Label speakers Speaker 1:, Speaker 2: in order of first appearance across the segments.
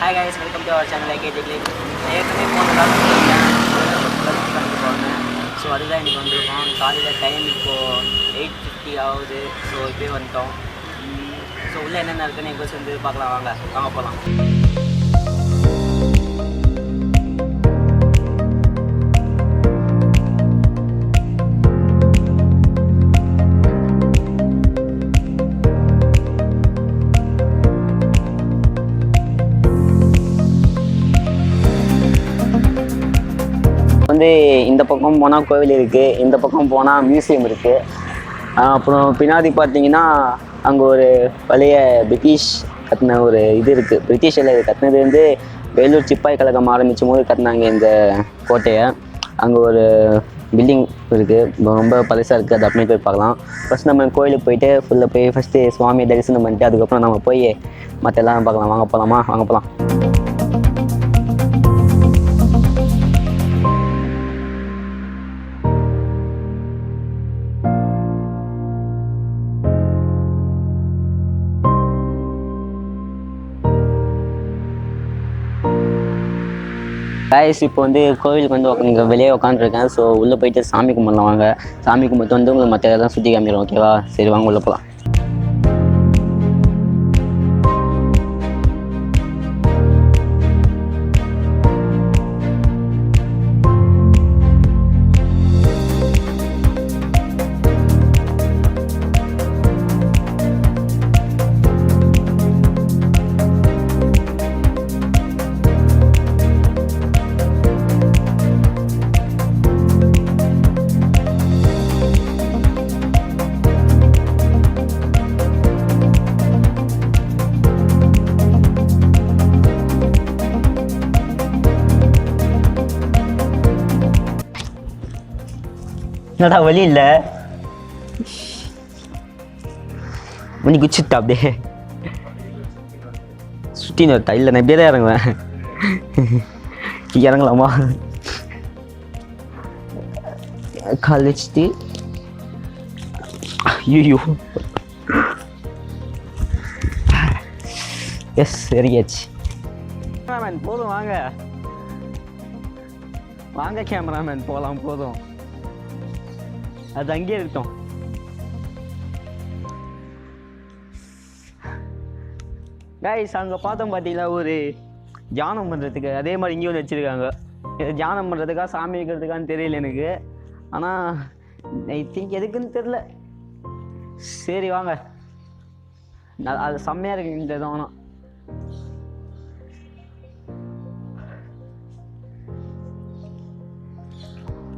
Speaker 1: Hi guys, welcome to our channel AKG click. ஏற்கனவே போனதாக சொல்லியிருக்கேன், போனேன். ஸோ அதுதான் இன்றைக்கி வந்திருக்கோம். காலையில் டைம் இப்போது 8:50 ஆகுது. ஸோ இப்போயே வந்துட்டோம். ஸோ உள்ளே என்னென்ன இருக்குன்னு எங்கே சேர்ந்து பார்க்கலாம். வாங்க போகலாம். இந்த பக்கம் போனால் கோவில் இருக்குது, இந்த பக்கம் போனால் மியூசியம் இருக்குது. அப்புறம் பின்னாடி பார்த்தீங்கன்னா அங்கே ஒரு பழைய பிரிட்டிஷ் கட்டின ஒரு இது இருக்குது. பிரிட்டிஷில் இது கட்டினது வந்து வேலூர் சிப்பாய் கழகம் ஆரம்பிச்சும் போது கட்டினாங்க இந்த கோட்டையை. அங்கே ஒரு பில்டிங் இருக்குது, ரொம்ப பழசாக இருக்குது. அது அப்படியே போய் பார்க்கலாம். ஃபஸ்ட் நம்ம கோயிலுக்கு போயிட்டு ஃபுல்லாக போய் ஃபஸ்ட்டு சுவாமியை தரிசனம் பண்ணிட்டு அதுக்கப்புறம் நம்ம போய் மற்ற எல்லாம் பார்க்கலாம். வாங்க போகலாம். கைஸ், இப்போ வந்து கோவிலுக்கு வந்து இங்கே வெளியே உட்காந்துருக்கேன். ஸோ உள்ளே போயிட்டு சாமி கும்பிடலாம். வாங்க சாமி கும்பிட்டு வந்து உங்களுக்கு மற்ற இதெல்லாம் சுற்றி காமிக்கிறோம். ஓகேவா? சரி வாங்க உள்ளே போகலாம். என்னடா வழி இல்லை, மணி குச்சிட்டா அப்படியே சுற்றி நிறுத்தா. இல்லை, நான் இப்படியே தான் இறங்குவேன். இறங்கலாமா? காலேஜ் ஐயோ எஸ் இறங்கியாச்சு. கேமராமேன் போதும், வாங்க கேமராமேன் போகலாம். போதும், அது அங்கேயே இருக்கட்டும். கைஸ், அங்கே பார்த்தோம் பார்த்தீங்களா ஒரு தியானம் பண்ணுறதுக்கு, அதே மாதிரி இங்கேயும் ஒன்று வச்சுருக்காங்க. தியானம் பண்ணுறதுக்கா சாமி வைக்கிறதுக்கான்னு தெரியல எனக்கு. ஆனால் ஐ திங்க் எதுக்குன்னு தெரில. சரி வாங்க, அது செம்மையாக இருக்கு இந்த இடம். ஆனால்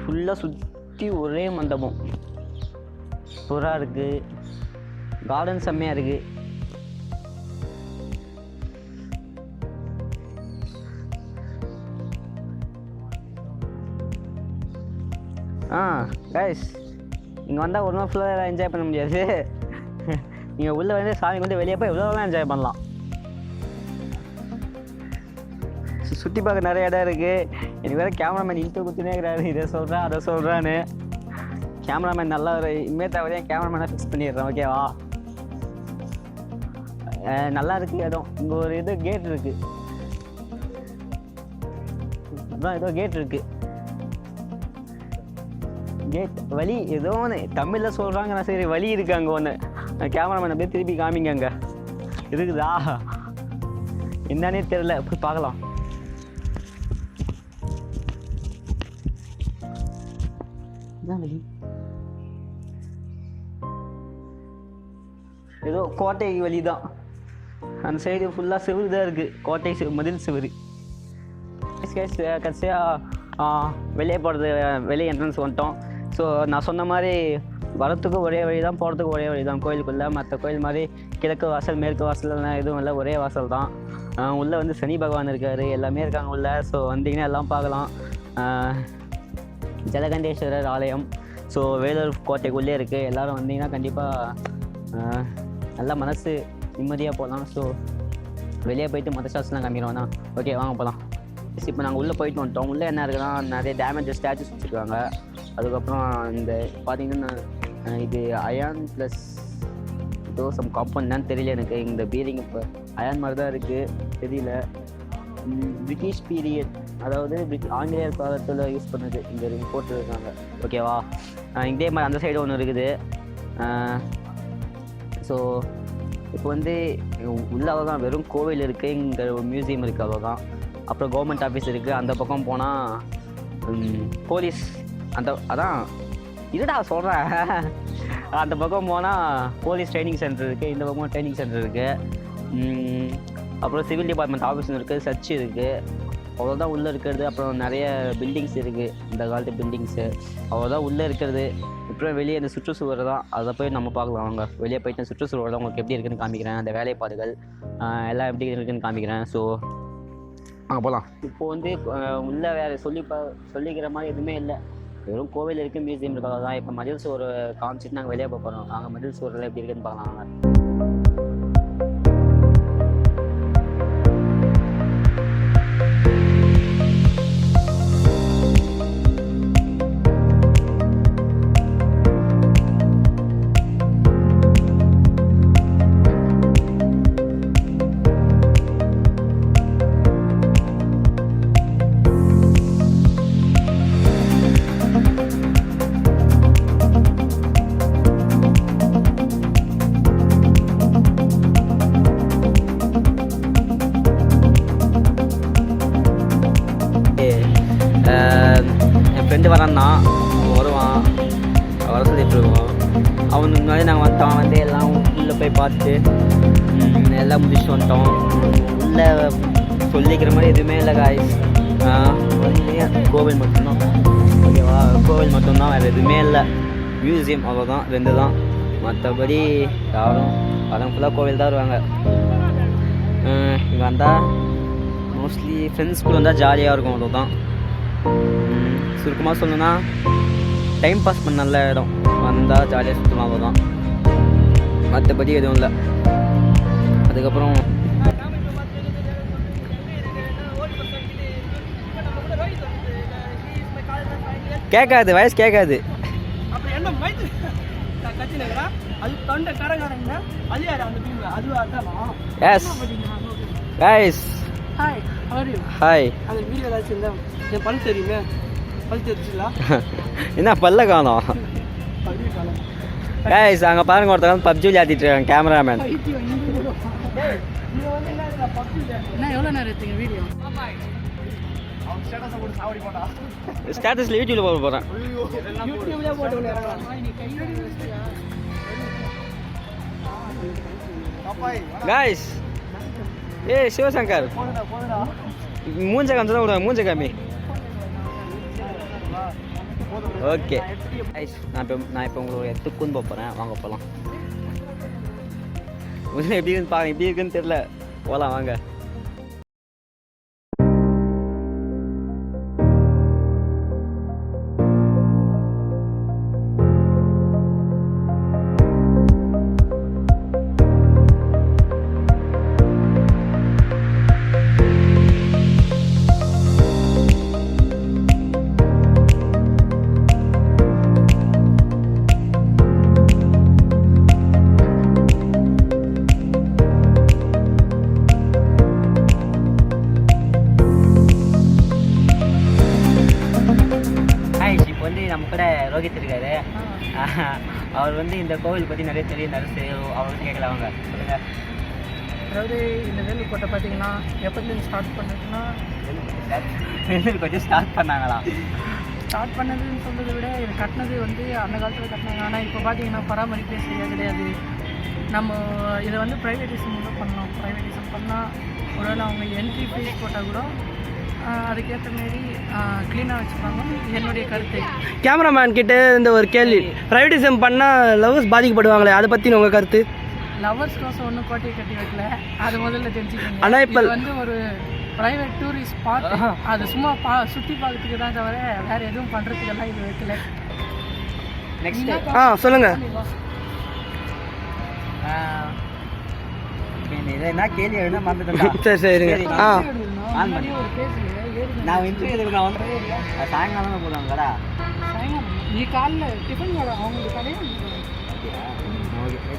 Speaker 1: ஃபுல்லாக சுற்றி ஒரே மண்டபம் சூப்பராக இருக்குது. கார்டன் செம்மையாக இருக்குது. கைஸ், இங்கே வந்தால் ஒரு நாள் ஃபுல்லாக என்ஜாய் பண்ண முடியாது. நீங்கள் உள்ளே வந்து சாமி வந்து வெளியே போய் எவ்வளோலாம் என்ஜாய் பண்ணலாம். சுற்றி பார்க்க நிறைய இடம் இருக்குது. எனக்கு வேறு கேமராமேன் இன்ட்டு குத்தினே இருக்கிறாரு, இதை சொல்கிறேன் அதை சொல்கிறான்னு. கேமராமேன் நல்லா ஒரு இமேஜாவதே கேமராமேனாக ஃபிக்ஸ் பண்ணிடுறேன். ஓகேவா? நல்லா இருக்குது இடம். இங்கே ஒரு இது கேட் இருக்குது. அதான் ஏதோ கேட் இருக்குது. கேட் வழி ஏதோ ஒன்று தமிழில் சொல்கிறாங்க. நான் சரி வழி இருக்குது அங்கே ஒன்று. கேமராமேன் அப்படியே திருப்பி காமிங்க. அங்கே இருக்குதா என்னன்னே தெரில, போய் பார்க்கலாம். ஏதோ கோட்டை வழி தான். அந்த சைடு ஃபுல்லாக செவரு தான் இருக்குது. கோட்டை மதில் செவரு. கடைசியாக வெளியே போகிறது, வெளியே என்ட்ரன்ஸ் வந்துட்டோம். ஸோ நான் சொன்ன மாதிரி வரத்துக்கு ஒரே வழி தான், போகிறதுக்கு ஒரே வழி தான் கோயிலுக்குள்ளே. மற்ற கோயில் மாதிரி கிழக்கு வாசல் மேற்கு வாசல்லாம் எதுவும் இல்லை, ஒரே வாசல் தான். உள்ளே வந்து சனி பகவான் இருக்கார், எல்லாமே இருக்காங்க உள்ளே. ஸோ வந்தீங்கன்னா எல்லாம் பார்க்கலாம். ஜலகண்டேஸ்வரர் ஆலயம் ஸோ வேலூர் கோட்டைக்குள்ளே இருக்குது. எல்லோரும் வந்தீங்கன்னா கண்டிப்பாக நல்லா மனசு நிம்மதியாக போகலாம். ஸோ வெளியே போயிட்டு மற்ற ஷாட்ஸ்லாம் காமிக்கிறோம்னா ஓகே வாங்க போகலாம். இப்போ நாங்கள் உள்ளே போயிட்டு வந்துட்டோம். உள்ளே என்ன இருக்குன்னா நிறைய டேமேஜ் ஸ்டாச்சுஸ் வச்சுருக்காங்க. அதுக்கப்புறம் இந்த பார்த்தீங்கன்னா இது அயான் ப்ளஸ் ஏதோ சம் காம்பவுண்ட் தான் தெரியல எனக்கு. இந்த பீலிங் இப்போ அயான் மாதிரி தான் இருக்குது, தெரியல. பிரிட்டிஷ் பீரியட், அதாவது ஆங்கிலேயர் காலத்தில் யூஸ் பண்ணது இங்கே போட்டுருக்காங்க. ஓகேவா? இதே மாதிரி அந்த சைடு ஒன்று இருக்குது. ஸோ இப்போ வந்து உள்ளாக தான் வெறும் கோவில் இருக்குது, இங்கே ஒரு மியூசியம் இருக்குது, அவ்வளோதான். அப்புறம் கவர்மெண்ட் ஆஃபீஸ் இருக்குது. அந்த பக்கம் போனால் போலீஸ் அதான் இதுடா சொல்கிறேன். அந்த பக்கம் போனால் போலீஸ் ட்ரைனிங் சென்டர் இருக்குது, இந்த பக்கம் ட்ரைனிங் சென்டர் இருக்குது. அப்புறம் சிவில் டிபார்ட்மெண்ட் ஆஃபீஸ் இருக்குது, சர்ச் இருக்குது, அவ்வளோதான் உள்ளே இருக்கிறது. அப்புறம் நிறைய பில்டிங்ஸ் இருக்குது, இந்த காலத்து பில்டிங்ஸு, அவ்வளோதான் உள்ளே இருக்கிறது. அப்புறம் வெளியே இந்த சுற்றுச்சூழல் தான், அதை போய் நம்ம பார்க்கலாம். அவங்க வெளியே போயிட்டு சுற்றுச்சூழல் தான் உங்களுக்கு எப்படி இருக்குதுன்னு காமிக்கிறேன், அந்த வேலைப்பாடுகள் எல்லாம் எப்படி இருக்குதுன்னு காமிக்கிறேன். ஸோ போகலாம். இப்போது வந்து உள்ளே வேறு சொல்லிக்கிற மாதிரி எதுவுமே இல்லை, வெறும் கோவில் இருக்குது, மியூசியம் இருக்கிறதா தான். இப்போ மதில் சோறு காமிச்சிட்டு நாங்கள் வெளியே போகிறோம். நாங்கள் மதில் சோறுலாம் எப்படி இருக்குதுன்னு பார்க்கலாம். என் ஃப்ரெண்டு வரான்னா வருவான், வர சொல்லிட்டு இருக்கோம். அவனுக்கு முன்னாடி நாங்கள் வந்து எல்லாம் உள்ளே போய் பார்த்துட்டு எல்லாம் முடிச்சுட்டு வந்துட்டோம். உள்ளே சொல்லிக்கிற மாதிரி எதுவுமே இல்லை காய்ஸ். கோவில் மட்டும்தான். ஓகேவா? கோவில் மட்டும்தான், வேறு எதுவுமே இல்லை. மியூசியம் அவ்வளோதான், 2 தான். மற்றபடி யாரும் படம் ஃபுல்லாக கோவில் தான் வருவாங்க. இங்கே வந்தால் மோஸ்ட்லி ஃப்ரெண்ட்ஸ் கூட வந்தால் ஜாலியாக இருக்கும், அவ்வளோதான். சுருக்கமாக சொல்லணுன்னா டைம் பாஸ் பண்ண நல்ல இடம், வந்தால் ஜாலியாக சுற்றலாம், அவ்வளோதான். மற்றபடி எதுவும் இல்லை. அதுக்கப்புறம் கேட்காது, வயசு கேட்காது. S guys,
Speaker 2: hi, how are you?
Speaker 1: Hi.
Speaker 2: அந்த வீடியோ ஏதாச்சும் இருந்தா என் பல் தெரியுமே, பல் தெரிஞ்சுங்களா?
Speaker 1: என்ன பல்ல காணோம் கைஸ்? அங்கே பாருங்க, ஒருத்தவங்க பப்ஜி விளையாடிட்டு இருக்காங்க, கேமராமேன்.
Speaker 2: என்ன எவ்வளோ நேரம் எடுத்தீங்க வீடியோ?
Speaker 1: ஸ்டேட்டஸில் யூடியூப்ல போட போகிறேன்.
Speaker 2: யூடியூப்ல போட்டு
Speaker 1: கைஸ், சிவசங்கர் மூஞ்ச காமிச்சா விடுவேன், மூஞ்ச காமி. ஓகே கைஸ், நான் இப்போ உங்களுக்கு எடுத்துக்குன்னு போகிறேன், வாங்க போகலாம். எப்படி இருக்குன்னு பாருங்க, எப்படி இருக்குன்னு தெரியல, போகலாம் வாங்க. நம்ம கூட ரோஹித் இருக்காரு, அவர் வந்து இந்த கோவில் பற்றி நிறைய தெரியும், அவருக்கு கேட்கல. அவங்க சொல்லுங்கள்.
Speaker 2: அதாவது இந்த வேலுக்கோட்டை பார்த்தீங்கன்னா எப்போதுலேருந்து ஸ்டார்ட் பண்ணுறதுன்னா
Speaker 1: கொஞ்சம் ஸ்டார்ட் பண்ணாங்களா?
Speaker 2: ஸ்டார்ட் பண்ணதுன்னு சொல்கிறத விட இது கட்டினது வந்து அந்த காலத்தில் கட்டினாங்க. ஆனால் இப்போ பார்த்தீங்கன்னா பராமரிப்பே சரியாக கிடையாது. நம்ம இதை வந்து ப்ரைவேட்டிசம் கூட பண்ணோம். ப்ரைவேட்டிசம் பண்ணால் ஒருவேளை அவங்க என்ட்ரி ஃபீஸ் போட்டால் கூட அதுக்கேற்ற மாரி க்ளீனாக வச்சுப்பாங்க. என்னுடைய கருத்து.
Speaker 3: கேமராமேன் கிட்ட இந்த ஒரு கேள்வி, ப்ரைவேட்டிசம் பண்ணால் லவ்வர்ஸ் பாதிக்கப்படுவாங்களே, அதை பற்றி உங்கள் கருத்து?
Speaker 2: லவ்வர்ஸ் கோசம் ஒன்றும் கோட்டையை கட்டி வைக்கல, அது முதல்ல தெரிஞ்சுக்கோங்க.
Speaker 3: ஆனால் இப்போ
Speaker 2: வந்து ஒரு ப்ரைவேட் டூரிஸ்ட் ஸ்பாட், அது சும்மா சுற்றி பார்க்கறதுக்கு தான் தவிர வேறு எதுவும் பண்ணுறதுக்கெல்லாம் இது வைக்கல.
Speaker 3: நெக்ஸ்ட் சொல்லுங்கள்.
Speaker 1: என்ன கேள்வி என்ன மறந்துட்டேன்.
Speaker 3: சரி சரிங்க.
Speaker 1: நான் இன்டர்வியூ நான் வந்து சாயங்காலம் போடுவாங்க கடா.
Speaker 2: சாயங்காலம் நீ காலைல டிஃபன் கடை அவங்களுக்கு கடையும்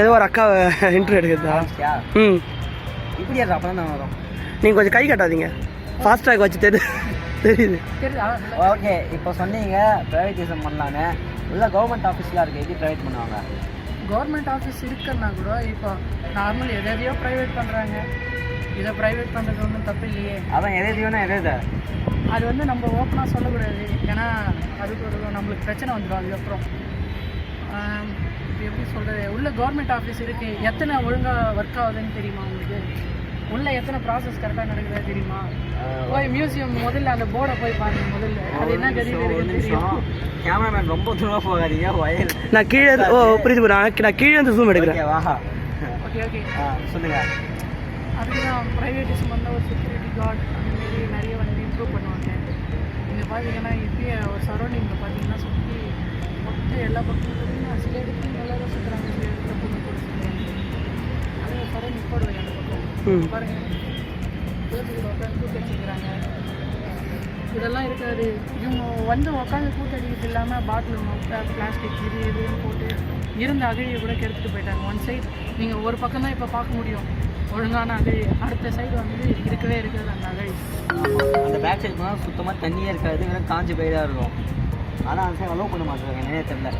Speaker 3: ஏதோ ஒரு அக்கா இன்டர்வியூ எடுக்கிறதா?
Speaker 1: இப்படி அப்போ தான் வரும்.
Speaker 3: நீங்கள் கொஞ்சம் கை கட்டாதீங்க. ஃபாஸ்ட் ட்ராக் வச்சு தெரியுது
Speaker 2: தெரியுது
Speaker 4: ஓகே இப்போ சொன்னீங்க ப்ரைவேட்டிசம் பண்ணலான்னு உள்ள கவர்மெண்ட் ஆஃபீஸ்லாம் இருக்குது எப்படி ப்ரைவேட் பண்ணுவாங்க
Speaker 2: கவர்மெண்ட் ஆஃபீஸ் இருக்குன்னா கூட இப்போ நார்மல் எதையோ ப்ரைவேட் பண்ணுறாங்க. இதை ப்ரைவேட் பண்ணுறது ஒன்றும் தப்பு இல்லையே.
Speaker 4: அதான் எதையோனா எதை
Speaker 2: அது வந்து நம்ம ஓப்பனாக சொல்லக்கூடாது. ஏன்னா அதுக்கு ஒரு நம்மளுக்கு பிரச்சனை வந்துடும். அதுக்கப்புறம் எப்படி சொல்கிறது, உள்ள கவர்மெண்ட் ஆஃபீஸ் இருக்குது, எத்தனை ஒழுங்காக ஒர்க் ஆகுதுன்னு தெரியுமா உங்களுக்கு? உள்ள எத்தனை ப்ராசஸ் கரெக்டாக நடக்குதா தெரியுமா? போய் மியூசியம் முதல்ல அந்த போர்டை போய் பாருங்க. முதல்ல அது என்ன கதியில் இருக்குன்னு தெரியும்.
Speaker 4: கேமராமேன் ரொம்ப தூரம் போகாதீங்க வயல்
Speaker 3: நான் கீழே புரியுது ப்ரோ. நான் கீழே வந்து ஜூம் எடுக்கிறேன்.
Speaker 4: வா
Speaker 2: ஓகே
Speaker 4: சொல்லுங்கள்.
Speaker 2: அதுக்கு தான் ப்ரைவேட்டிசம் வந்து ஒரு செக்யூரிட்டி கார்டு அந்தமாரி நிறைய வந்து இம்ப்ரூவ் பண்ணுவாங்க. இங்கே பார்த்தீங்கன்னா இப்பயே ஒரு சரௌண்டிங்கில் பார்த்தீங்கன்னா சுற்றி மொத்தம் எல்லா பக்கமும் பார்த்தீங்கன்னா சில இடத்துல எல்லோரும் சுற்றுறாங்க, சில இடத்துல பொண்ணு கூட சுற்றுறாங்க. அதே சரௌண்டிங் போடுவாங்க அந்த பக்கம் பாருங்கள். பேசுகிற உட்காந்து கூட்டடிச்சுக்கிறாங்க. இதெல்லாம் இருக்காது. இவங்க வந்து உட்காந்து கூட்டடிக்கிறது இல்லாமல் பாட்டில் பிளாஸ்டிக் இதுன்னு போட்டு இருந்த அகழியை கூட கெடுத்துட்டு போயிட்டாங்க. ஒன் சைடு நீங்கள் ஒரு பக்கம் தான் இப்போ பார்க்க முடியும் ஒழுங்கான அகழி. அடுத்த சைடு வந்து இருக்கவே இருக்காது அந்த அகழி.
Speaker 4: அந்த பேக் சைடு போனால் சுத்தமாக தண்ணியே இருக்காது, வெறும் காஞ்சி போய் தான் இருக்கும். ஆனால் அந்த சைடு அலோவ் பண்ண மாட்டாங்க, நிறைய தெரியல.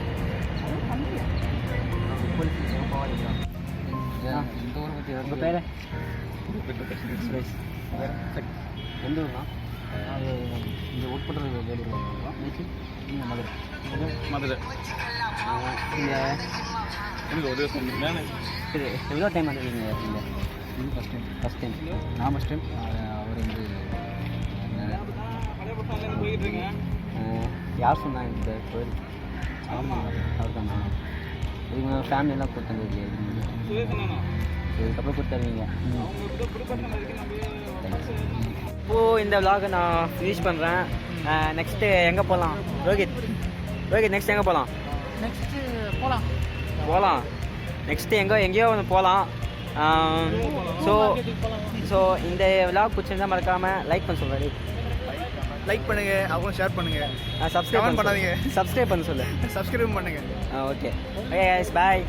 Speaker 4: உங்கள் பேர் எந்த ஊர்னா? அது இங்கே ஒர்க் பண்ணுறது மதுரை. இங்கே சரி எவ்வளோ டைம் வந்துருக்கீங்க இங்கே? ஃபஸ்ட் டைம் நான் ஃபஸ்ட் டைம். அவர் வந்து யார் சொன்னாங்க இந்த கோயில்? அவர் தான். இவங்க ஃபேமிலியெல்லாம் கூட்டம் இல்லையா? இதுக்கப்புறம் கொடுத்துருவீங்க. இப்போது இந்த விலாகை நான் ஃபினிஷ் பண்ணுறேன். நெக்ஸ்ட்டு எங்கே போகலாம் ரோஹித்? நெக்ஸ்ட் எங்கே போகலாம்?
Speaker 2: நெக்ஸ்ட்டு போகலாம்
Speaker 4: நெக்ஸ்ட்டு எங்கேயோ ஒன்று போகலாம். ஸோ இந்த விலாக் பிடிச்சிருந்தா மறக்காமல் லைக் பண்ண சொல்கிறேன்.
Speaker 3: லைக் பண்ணுங்க, அப்புறம் ஷேர் பண்ணுங்க,
Speaker 4: சப்ஸ்கிரைப்
Speaker 3: பண்ணாதீங்க.
Speaker 4: சப்ஸ்கிரைப் பண்ண சொல்லு.
Speaker 3: சப்ஸ்கிரைப் பண்ணுங்க.
Speaker 4: Okay bye.